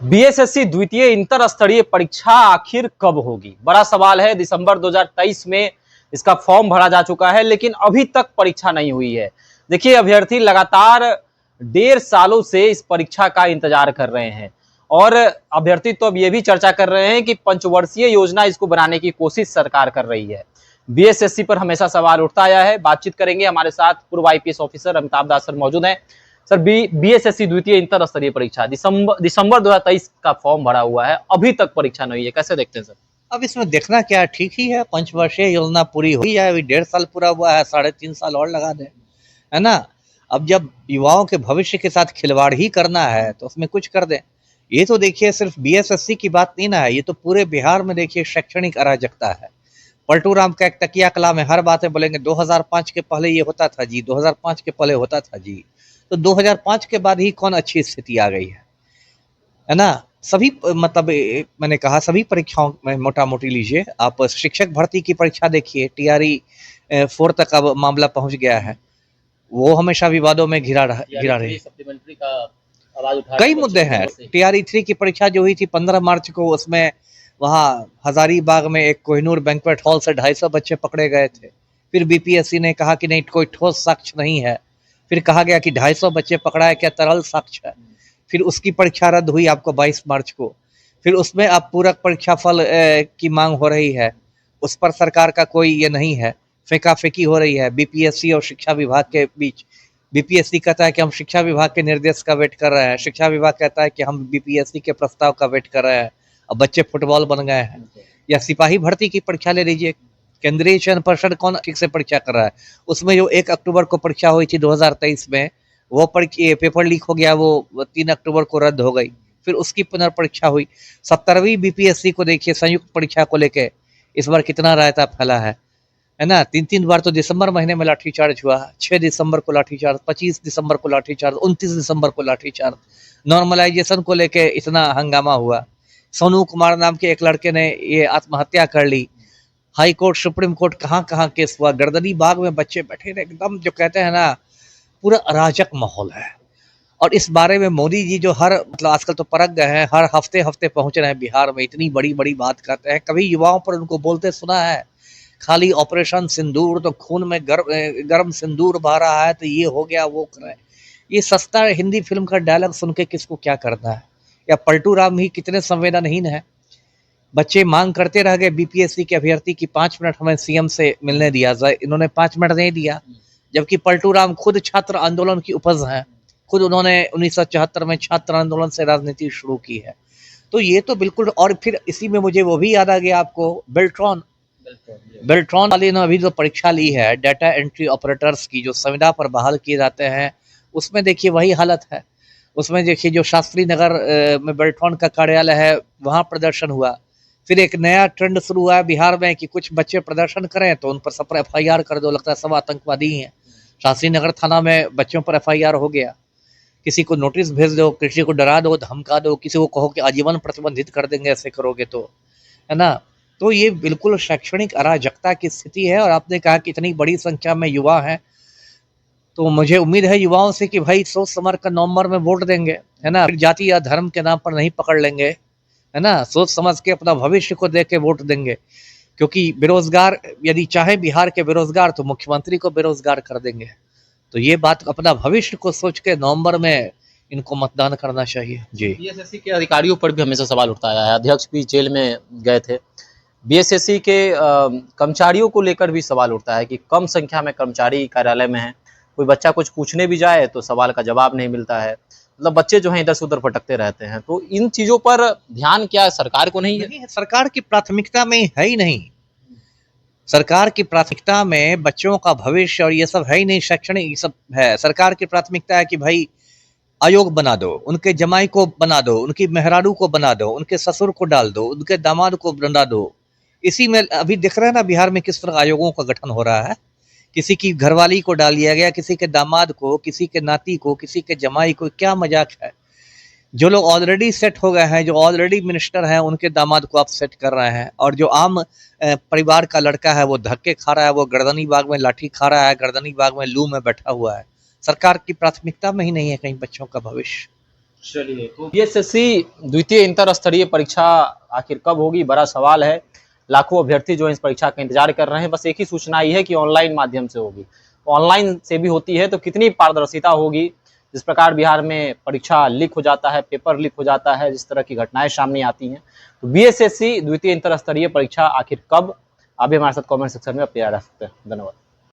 BSSC द्वितीय inter स्तरीय परीक्षा आखिर कब होगी? बड़ा सवाल है। दिसंबर 2023 में इसका फॉर्म भरा जा चुका है, लेकिन अभी तक परीक्षा नहीं हुई है। देखिए, अभ्यर्थी लगातार 1.5 सालों से इस परीक्षा का इंतजार कर रहे हैं और अभ्यर्थी तो अब ये भी चर्चा कर रहे हैं कि पंचवर्षीय योजना इसको बनाने की कोशिश सरकार कर रही है। बीएसएससी पर हमेशा सवाल उठता आया है। बातचीत करेंगे, हमारे साथ पूर्व आईपीएस ऑफिसर अमिताभ दास सर मौजूद हैं। सर, बीएसएससी द्वितीय इंटर स्तरीय परीक्षा दिसंबर 2023 का फॉर्म भरा हुआ है, अभी तक परीक्षा नहीं है, कैसे देखते हैं सर? अब इसमें देखना क्या, ठीक ही है। पंचवर्षीय योजना पूरी हुई है, अभी 1.5 साल पूरा हुआ है, 3.5 साल और लगा दें, है ना। अब जब युवाओं के भविष्य के साथ खिलवाड़ ही करना है तो उसमें कुछ कर दें। ये तो देखिए, सिर्फ बीएसएससी की बात नहीं ना है, ये तो पूरे बिहार में देखिए शैक्षणिक अराजकता है। पलटू राम का एक तकिया कलाम है, हर बातें बोलेंगे 2005 के पहले ये होता था जी, 2005 के पहले होता था जी। तो 2005 के बाद ही कौन अच्छी स्थिति आ गई है ना। सभी मतलब मैंने कहा सभी परीक्षाओं में मोटा मोटी लीजिए आप, शिक्षक भर्ती की परीक्षा देखिए, टीआरई 4 तक अब मामला पहुंच गया है। वो हमेशा विवादों में घिरा रहे। सप्लीमेंट्री का आवाज उठा कई मुद्दे हैं। टीआरई 3 की परीक्षा जो हुई थी 15 मार्च को, उसमें वहाँ हजारीबाग में एक कोहिनूर बैंक्वेट हॉल से 250 बच्चे पकड़े गए थे। फिर बीपीएससी ने कहा कि नहीं, कोई ठोस साक्ष्य नहीं है। फिर कहा गया कि 250 बच्चे पकड़ा है, क्या तरल साक्ष्य है। फिर उसकी परीक्षा रद्द हुई आपको 22 मार्च को। फिर उसमें अब पूरक परीक्षा फल की मांग हो रही है, उस पर सरकार का कोई ये नहीं है, फेंका फेंकी हो रही है बीपीएससी और शिक्षा विभाग के बीच। बीपीएससी कहता है कि हम शिक्षा विभाग के निर्देश का वेट कर रहे हैं, शिक्षा विभाग कहता है कि हम बीपीएससी के प्रस्ताव का वेट कर रहे हैं। अब बच्चे फुटबॉल बन गए हैं। या सिपाही भर्ती की परीक्षा ले लीजिए, केंद्रीय चयन पर्षद कौन ठीक से परीक्षा कर रहा है। उसमें जो 1 अक्टूबर को परीक्षा हुई थी 2023 में, वो पेपर लीक हो गया, वो 3 अक्टूबर को रद्द हो गई। फिर उसकी पुनर्परीक्षा हुई। 17वीं बीपीएससी को देखिए, संयुक्त परीक्षा को लेके इस बार कितना रायता फैला है ना। 3 बार तो दिसंबर महीने में लाठीचार्ज हुआ, 6 दिसंबर को लाठीचार्ज, 25 दिसंबर को लाठीचार्ज, 29 दिसंबर को लाठीचार्ज। नॉर्मलाइजेशन को लेके इतना हंगामा हुआ। सोनू कुमार नाम के एक लड़के ने ये आत्महत्या कर ली। हाई कोर्ट, सुप्रीम कोर्ट, कहाँ कहाँ केस हुआ। गर्दनी बाग में बच्चे बैठे रहे, एकदम जो कहते हैं ना, पूरा अराजक माहौल है। और इस बारे में मोदी जी जो हर मतलब आजकल तो परख गए हैं, हर हफ्ते हफ्ते पहुंच रहे हैं बिहार में, इतनी बड़ी बड़ी बात करते हैं। कभी युवाओं पर उनको बोलते सुना है? खाली ऑपरेशन सिंदूर, तो खून में गर्म सिंदूर बह रहा है, तो ये हो गया वो कर रहे हैं। ये सस्ता हिंदी फिल्म का डायलॉग सुन के किसको क्या करना है। या पलटू राम ही कितने संवेदनहीन है। बच्चे मांग करते रह गए बीपीएससी के अभ्यर्थी की 5 मिनट हमें सीएम से मिलने दिया जाए, इन्होंने 5 मिनट नहीं दिया। जबकि पलटू राम खुद छात्र आंदोलन की उपज हैं, खुद उन्होंने 1974 में छात्र आंदोलन से राजनीति शुरू की है। तो ये तो बिल्कुल। और फिर इसी में मुझे वो भी याद आ गया आपको, बेल्ट्रॉन वाली ने अभी जो परीक्षा ली है डाटा एंट्री ऑपरेटर्स की, जो संविदा पर बहाल किए जाते हैं, उसमें देखिए वही हालत है। उसमें देखिए जो शास्त्री नगर में बेल्ट्रॉन का कार्यालय है, वहाँ प्रदर्शन हुआ। फिर एक नया ट्रेंड शुरू हुआ है बिहार में कि कुछ बच्चे प्रदर्शन करें तो उन पर सब पर एफआईआर कर दो, लगता है सब आतंकवादी हैं। शास्त्री नगर थाना में बच्चों पर एफआईआर हो गया। किसी को नोटिस भेज दो, किसी को डरा दो, धमका दो, किसी को कहो कि आजीवन प्रतिबंधित कर देंगे ऐसे करोगे तो, है ना। तो ये बिल्कुल शैक्षणिक अराजकता की स्थिति है। और आपने कहा कि इतनी बड़ी संख्या में युवा हैं, तो मुझे उम्मीद है युवाओं से कि भाई सोच समझ कर नवंबर में वोट देंगे, है ना। फिर जाति या धर्म के नाम पर नहीं पकड़ लेंगे, है ना। सोच समझ के अपना भविष्य को देख के वोट देंगे। क्योंकि बेरोजगार यदि चाहे बिहार के बेरोजगार, तो मुख्यमंत्री को बेरोजगार कर देंगे। तो ये बात, अपना भविष्य को सोच के नवंबर में इनको मतदान करना चाहिए जी। बीएसएससी के अधिकारियों पर भी हमेशा सवाल उठता आया है। अध्यक्ष भी जेल में गए थे। बीएसएससी के कर्मचारियों को लेकर भी सवाल उठता है कि कम संख्या में कर्मचारी कार्यालय में है, कोई बच्चा कुछ पूछने भी जाए तो सवाल का जवाब नहीं मिलता है। मतलब बच्चे जो हैं इधर से उधर भटकते रहते हैं। तो इन चीजों पर ध्यान क्या सरकार को नहीं है? सरकार की प्राथमिकता में है ही नहीं। सरकार की प्राथमिकता में बच्चों का भविष्य और ये सब है ही नहीं, शैक्षणिक ये सब है। सरकार की प्राथमिकता है कि भाई आयोग बना दो, उनके जमाई को बना दो, उनकी मेहरारू को बना दो, उनके ससुर को डाल दो, उनके दामाद को बना दो। इसी में अभी दिख रहा है ना बिहार में किस तरह आयोगों का गठन हो रहा है। किसी की घरवाली को डाल दिया गया, किसी के दामाद को, किसी के नाती को, किसी के जमाई को। क्या मजाक है। जो लोग ऑलरेडी सेट हो गए हैं, जो ऑलरेडी मिनिस्टर हैं, उनके दामाद को आप सेट कर रहे हैं। और जो आम परिवार का लड़का है वो धक्के खा रहा है, वो गर्दनी बाग में लाठी खा रहा है, गर्दनी बाग में लू में बैठा हुआ है। सरकार की प्राथमिकता में ही नहीं है कहीं बच्चों का भविष्य। चलिए, तो बीएसएससी द्वितीय इंटर स्तरीय परीक्षा आखिर कब होगी, बड़ा सवाल है। लाखों अभ्यर्थी जो है इस परीक्षा का इंतजार कर रहे हैं। बस एक ही सूचना आई है कि ऑनलाइन माध्यम से होगी। ऑनलाइन से भी होती है तो कितनी पारदर्शिता होगी। जिस प्रकार बिहार में परीक्षा लीक हो जाता है, पेपर लीक हो जाता है, जिस तरह की घटनाएं सामने आती हैं, तो बीएसएससी द्वितीय इंटर स्तरीय परीक्षा आखिर कब, आप भी हमारे साथ कमेंट सेक्शन में अपने रख सकते हैं। धन्यवाद।